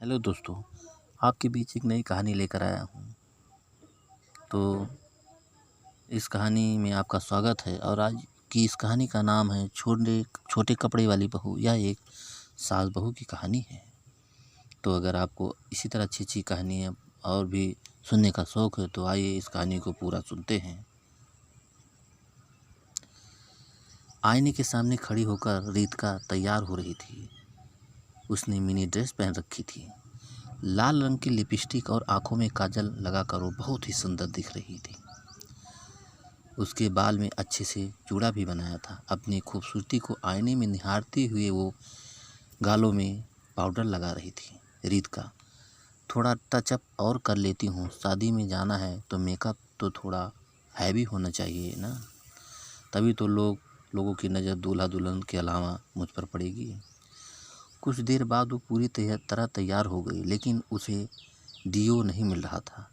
Hello दोस्तों, आपके बीच एक नई कहानी लेकर आया हूँ। तो इस कहानी में आपका स्वागत है और आज की इस कहानी का नाम है छोटे छोटे कपड़े वाली बहू या एक सास बहू की कहानी है। तो अगर आपको इसी तरह अच्छी कहानियाँ और भी सुनने का शौक़ है तो आइए इस कहानी को पूरा सुनते हैं। आईने के सामने खड़ी होकर रीतिका तैयार हो रही थी। उसने मिनी ड्रेस पहन रखी थी। लाल रंग की लिपस्टिक और आंखों में काजल लगाकर वो बहुत ही सुंदर दिख रही थी। उसके बाल में अच्छे से जूड़ा भी बनाया था। अपनी खूबसूरती को आईने में निहारते हुए वो गालों में पाउडर लगा रही थी। रीतिका, थोड़ा टचअप और कर लेती हूँ, शादी में जाना है तो मेकअप तो थोड़ा हैवी होना चाहिए ना, तभी तो लोगों की नज़र दूल्हा दुल्हन के अलावा मुझ पर पड़ेगी। कुछ देर बाद वो पूरी तरह तैयार हो गई, लेकिन उसे डियो नहीं मिल रहा था।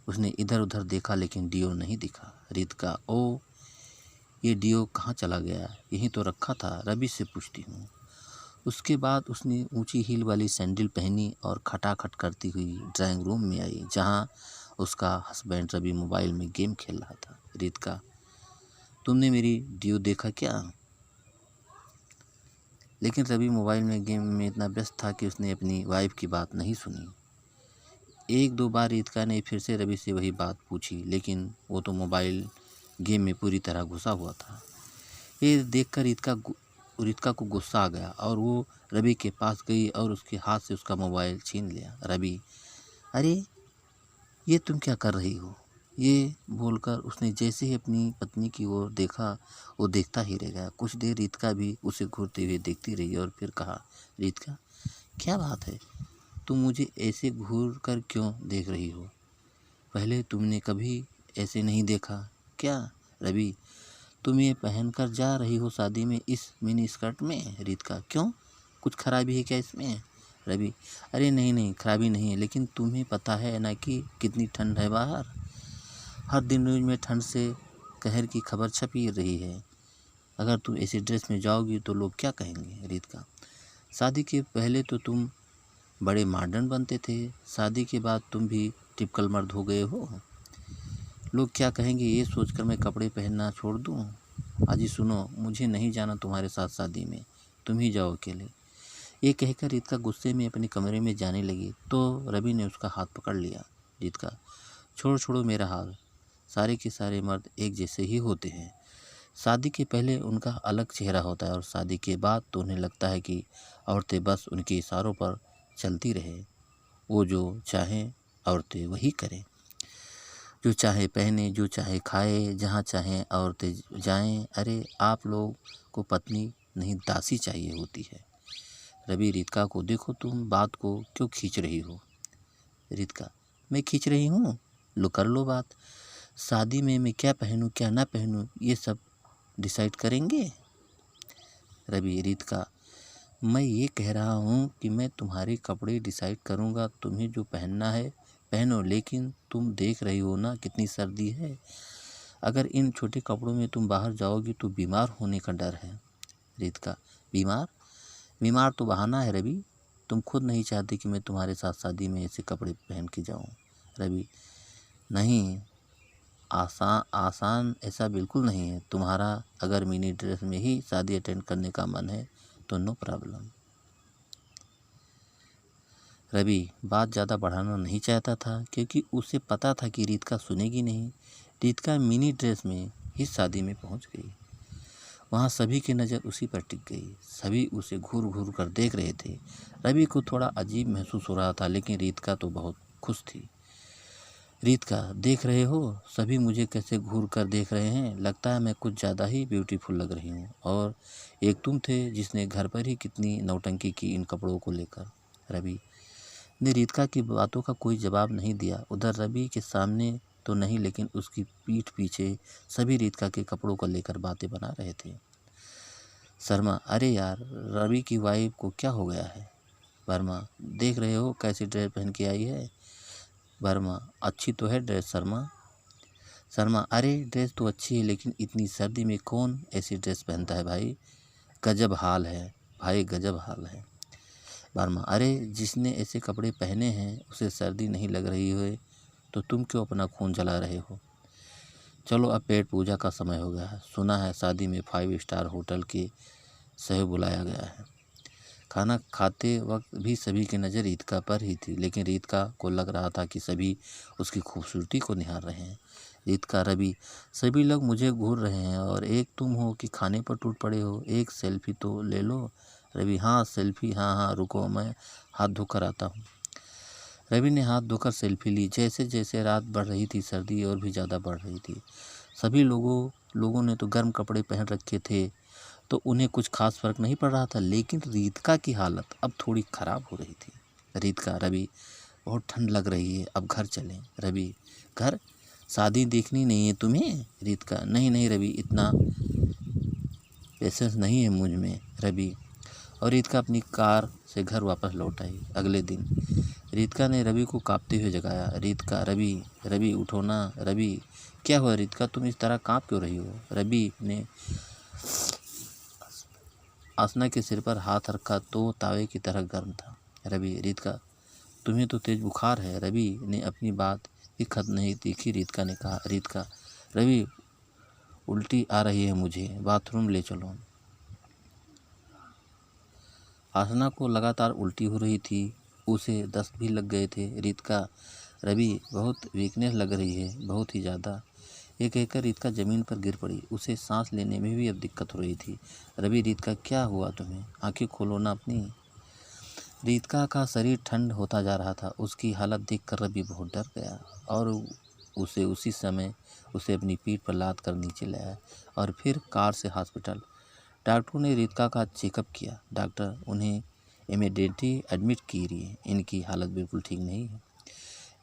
उसने इधर उधर देखा लेकिन डियो नहीं दिखा। रीतिका, ओ ये डियो कहाँ चला गया? यहीं तो रखा था, रवि से पूछती हूँ। उसके बाद उसने ऊंची हील वाली सैंडल पहनी और खटाखट करती हुई ड्राइंग रूम में आई, जहाँ उसका हस्बैंड रवि मोबाइल में गेम खेल रहा था। रीतिका, तुमने मेरी डियो देखा क्या? लेकिन रवि मोबाइल में गेम में इतना व्यस्त था कि उसने अपनी वाइफ की बात नहीं सुनी। एक दो बार रीतिका ने फिर से रवि से वही बात पूछी, लेकिन वो तो मोबाइल गेम में पूरी तरह घुसा हुआ था। ये देखकर रीतिका को गुस्सा आ गया और वो रवि के पास गई और उसके हाथ से उसका मोबाइल छीन लिया। रवि, अरे ये तुम क्या कर रही हो? ये बोलकर उसने जैसे ही अपनी पत्नी की ओर देखा, वो देखता ही रह गया। कुछ देर रीतिका भी उसे घूरते हुए देखती रही और फिर कहा, रीतिका, क्या बात है? तुम मुझे ऐसे घूर कर क्यों देख रही हो? पहले तुमने कभी ऐसे नहीं देखा क्या? रवि, तुम ये पहनकर जा रही हो शादी में इस मिनी स्कर्ट में? रीतिका, क्यों, कुछ खराबी है क्या इसमें? रवि, अरे नहीं नहीं, खराबी नहीं है, लेकिन तुम्हें पता है ना कि कितनी ठंड है बाहर। हर दिन न्यूज़ में ठंड से कहर की खबर छप ही रही है। अगर तुम ऐसी ड्रेस में जाओगी तो लोग क्या कहेंगे? रीतिका, शादी के पहले तो तुम बड़े मॉडर्न बनते थे, शादी के बाद तुम भी टिपिकल मर्द हो गए हो। लोग क्या कहेंगे ये सोचकर मैं कपड़े पहनना छोड़ दूँ? अजी सुनो, मुझे नहीं जाना तुम्हारे साथ शादी में, तुम ही जाओ अकेले। ये कहकर रीतिका गुस्से में अपने कमरे में जाने लगी तो रवि ने उसका हाथ पकड़ लिया। रीतिका, छोड़ो मेरा हाथ, सारे के सारे मर्द एक जैसे ही होते हैं। शादी के पहले उनका अलग चेहरा होता है और शादी के बाद तो उन्हें लगता है कि औरतें बस उनके इशारों पर चलती रहे। वो जो चाहें औरतें वही करें, जो चाहे पहने, जो चाहे खाए, जहाँ चाहें औरतें जाएं। अरे आप लोग को पत्नी नहीं दासी चाहिए होती है। रवि, रीतिका को देखो, तुम बात को क्यों खींच रही हो? रीतिका, मैं खींच रही हूँ? लो कर लो बात। शादी में मैं क्या पहनूं क्या ना पहनूं ये सब डिसाइड करेंगे। रवि, रीतिका, मैं ये कह रहा हूँ कि मैं तुम्हारे कपड़े डिसाइड करूँगा, तुम्हें जो पहनना है पहनो, लेकिन तुम देख रही हो ना कितनी सर्दी है। अगर इन छोटे कपड़ों में तुम बाहर जाओगी तो बीमार होने का डर है। रीतिका, बीमार तो बहाना है रवि, तुम खुद नहीं चाहते कि मैं तुम्हारे साथ शादी में ऐसे कपड़े पहन के जाऊँ। रवि, नहीं, आसान ऐसा बिल्कुल नहीं है। तुम्हारा अगर मिनी ड्रेस में ही शादी अटेंड करने का मन है तो नो प्रॉब्लम। रवि बात ज़्यादा बढ़ाना नहीं चाहता था क्योंकि उसे पता था कि रीतिका सुनेगी नहीं। रीतिका मिनी ड्रेस में ही शादी में पहुंच गई। वहाँ सभी की नज़र उसी पर टिक गई। सभी उसे घूर घूर कर देख रहे थे। रवि को थोड़ा अजीब महसूस हो रहा था, लेकिन रीतिका तो बहुत खुश थी। रीतिका, देख रहे हो सभी मुझे कैसे घूर कर देख रहे हैं, लगता है मैं कुछ ज़्यादा ही ब्यूटीफुल लग रही हूँ। और एक तुम थे जिसने घर पर ही कितनी नौटंकी की इन कपड़ों को लेकर। रवि ने रीतिका की बातों का कोई जवाब नहीं दिया। उधर रवि के सामने तो नहीं, लेकिन उसकी पीठ पीछे सभी रीतिका के कपड़ों को लेकर बातें बना रहे थे। शर्मा, अरे यार रवि की वाइफ को क्या हो गया है? वर्मा, देख रहे हो कैसी ड्रेस पहन के आई है? वर्मा, अच्छी तो है ड्रेस शर्मा। शर्मा, अरे ड्रेस तो अच्छी है, लेकिन इतनी सर्दी में कौन ऐसी ड्रेस पहनता है भाई? गजब हाल है भाई, गजब हाल है। वर्मा, अरे जिसने ऐसे कपड़े पहने हैं उसे सर्दी नहीं लग रही है तो तुम क्यों अपना खून जला रहे हो। चलो अब पेट पूजा का समय हो गया है। सुना है शादी में 5 स्टार होटल के सह बुलाया गया है। खाना खाते वक्त भी सभी की नज़र रीतिका पर ही थी, लेकिन रीतिका को लग रहा था कि सभी उसकी खूबसूरती को निहार रहे हैं। रीतिका, रवि, सभी लोग मुझे घूर रहे हैं और एक तुम हो कि खाने पर टूट पड़े हो। एक सेल्फी तो ले लो। रवि, हाँ सेल्फी, हाँ हाँ रुको मैं हाथ धोकर आता हूँ। रवि ने हाथ धोकर सेल्फी ली। जैसे जैसे रात बढ़ रही थी सर्दी और भी ज़्यादा बढ़ रही थी। सभी लोगों ने तो गर्म कपड़े पहन रखे थे तो उन्हें कुछ खास फर्क नहीं पड़ रहा था, लेकिन रीतिका की हालत अब थोड़ी खराब हो रही थी। रीतिका, रवि बहुत ठंड लग रही है, अब घर चलें। रवि, घर? शादी देखनी नहीं है तुम्हें? रीतिका, नहीं नहीं रवि, इतना पेशेंस नहीं है मुझ में। रवि और रीतिका अपनी कार से घर वापस लौट आई। अगले दिन रीतिका ने रवि को कांपते हुए जगाया। रीतिका, रवि, रवि उठो ना। रवि, क्या हुआ रीतिका, तुम इस तरह कांप क्यों रही हो? रवि ने आसना के सिर पर हाथ रखा तो तावे की तरह गर्म था। रवि, रीतिका, तुम्हें तो तेज बुखार है। रवि ने अपनी बात की खत्म नहीं देखी। रीतिका ने कहा, रीतिका, रवि उल्टी आ रही है मुझे, बाथरूम ले चलो। आसना को लगातार उल्टी हो रही थी, उसे दस्त भी लग गए थे। रीतिका, रवि बहुत वीकनेस लग रही है, बहुत ही ज़्यादा। ये कहकर रीतिका ज़मीन पर गिर पड़ी। उसे सांस लेने में भी अब दिक्कत हो रही थी। रवि, रीतिका क्या हुआ तुम्हें? आंखें खोलो ना अपनी। रीतिका का शरीर ठंड होता जा रहा था। उसकी हालत देखकर रवि बहुत डर गया और उसे उसी समय उसे अपनी पीठ पर लाद कर नीचे लाया और फिर कार से हॉस्पिटल। डॉक्टरों ने रीतिका का चेकअप किया। डॉक्टर उन्हें इमीडिएटली एडमिट कीजिए, इनकी हालत बिल्कुल ठीक नहीं है।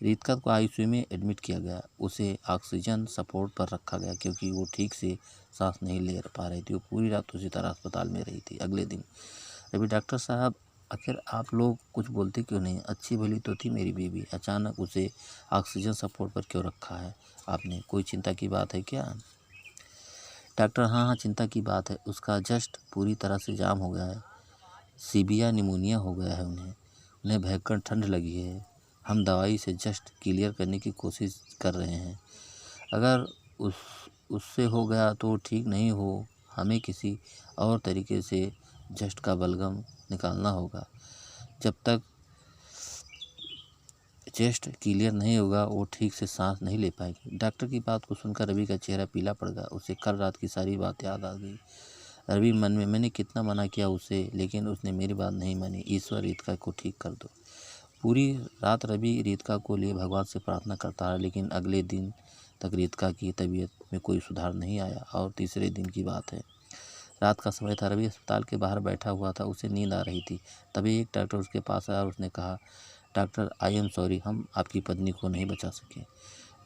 रीतिका को आईसीयू में एडमिट किया गया। उसे ऑक्सीजन सपोर्ट पर रखा गया क्योंकि वो ठीक से सांस नहीं ले पा रही थी। वो पूरी रात उसी तरह अस्पताल में रही थी। अगले दिन, रवि, डॉक्टर साहब आखिर आप लोग कुछ बोलते क्यों नहीं? अच्छी भली तो थी मेरी बीवी, अचानक उसे ऑक्सीजन सपोर्ट पर क्यों रखा है आपने? कोई चिंता की बात है क्या? डॉक्टर, हाँ हाँ चिंता की बात है। उसका जस्ट पूरी तरह से जाम हो गया है, सीवियर निमोनिया हो गया है। उन्हें भयंकर ठंड लगी है। हम दवाई से जस्ट क्लियर करने की कोशिश कर रहे हैं। अगर उससे हो गया तो ठीक नहीं हो, हमें किसी और तरीके से जस्ट का बलगम निकालना होगा। जब तक चेस्ट क्लियर नहीं होगा वो ठीक से सांस नहीं ले पाएगी। डॉक्टर की बात को सुनकर रवि का चेहरा पीला पड़ गया। उसे कल रात की सारी बात याद आ गई। रवि मन में, मैंने कितना मना किया उसे, लेकिन उसने मेरी बात नहीं मानी। ईश्वर रीतिका को ठीक कर दो। पूरी रात रवि रीतिका को लिए भगवान से प्रार्थना करता रहा, लेकिन अगले दिन तक रीतिका की तबीयत में कोई सुधार नहीं आया। और तीसरे दिन की बात है, रात का समय था। रवि अस्पताल के बाहर बैठा हुआ था, उसे नींद आ रही थी। तभी एक डॉक्टर उसके पास आया और उसने कहा, डॉक्टर आई एम सॉरी, हम आपकी पत्नी को नहीं बचा सके।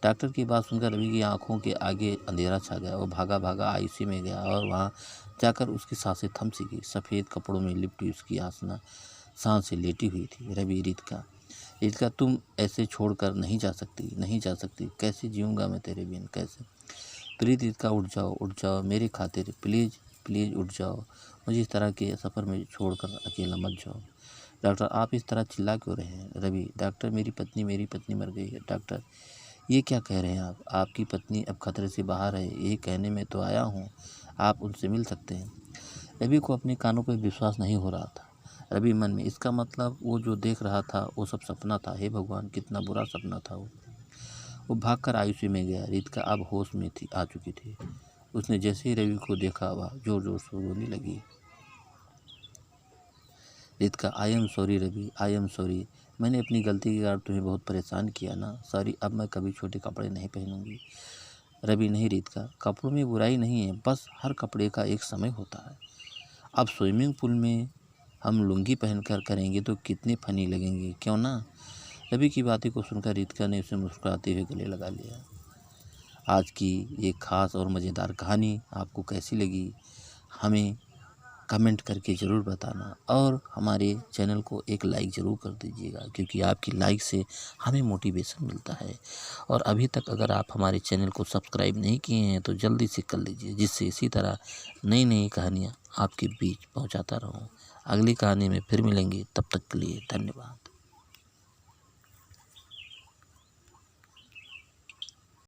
डॉक्टर की बात सुनकर रवि की आंखों के आगे अंधेरा छा गया। वो भागा भागा आईसीयू में गया और वहाँ जाकर उसकी सांसें थम सी गई। सफ़ेद कपड़ों में लिपटी उसकी आसना सांस से लेटी हुई थी। रवि, रीतिका, रीतिका तुम ऐसे छोड़कर नहीं जा सकती, नहीं जा सकती। कैसे जीऊँगा मैं तेरे बिन, कैसे? प्लीज़ रीतिका उठ जाओ मेरे खातिर, प्लीज़ प्लीज़ उठ जाओ। मुझे इस तरह के सफ़र में छोड़कर अकेला मत जाओ। डॉक्टर, आप इस तरह चिल्ला क्यों रहे हैं? रवि, डॉक्टर मेरी पत्नी मर गई है। डॉक्टर, ये क्या कह रहे हैं आप? आपकी पत्नी अब खतरे से बाहर है, यही कहने में तो आया हूँ। आप उनसे मिल सकते हैं। रवि को अपने कानों पर विश्वास नहीं हो रहा था। रवि मन में, इसका मतलब वो जो देख रहा था वो सब सपना था। हे भगवान, कितना बुरा सपना था वो भागकर आईसीयू में गया। रीतिका अब होश में आ चुकी थी। उसने जैसे ही रवि को देखा वह जोर जोर से रोने लगी। Ritika, I am sorry Ravi, I am sorry. मैंने अपनी गलती के कारण तुम्हें बहुत परेशान किया ना, सॉरी। अब मैं कभी छोटे कपड़े नहीं पहनूंगी। रवि, नहीं रीतिका, कपड़ों में बुराई नहीं है, बस हर कपड़े का एक समय होता है। अब स्विमिंग पूल में हम लुंगी पहनकर करेंगे तो कितने फनी लगेंगे, क्यों ना? रवि की बातें को सुनकर रीतिका ने उसे मुस्कुराते हुए गले लगा लिया। आज की ये ख़ास और मज़ेदार कहानी आपको कैसी लगी हमें कमेंट करके ज़रूर बताना, और हमारे चैनल को एक लाइक ज़रूर कर दीजिएगा, क्योंकि आपकी लाइक से हमें मोटिवेशन मिलता है। और अभी तक अगर आप हमारे चैनल को सब्सक्राइब नहीं किए हैं तो जल्दी से कर लीजिए, जिससे इसी तरह नई नई कहानियाँ आपके बीच पहुंचाता रहूं। अगली कहानी में फिर मिलेंगे, तब तक के लिए धन्यवाद।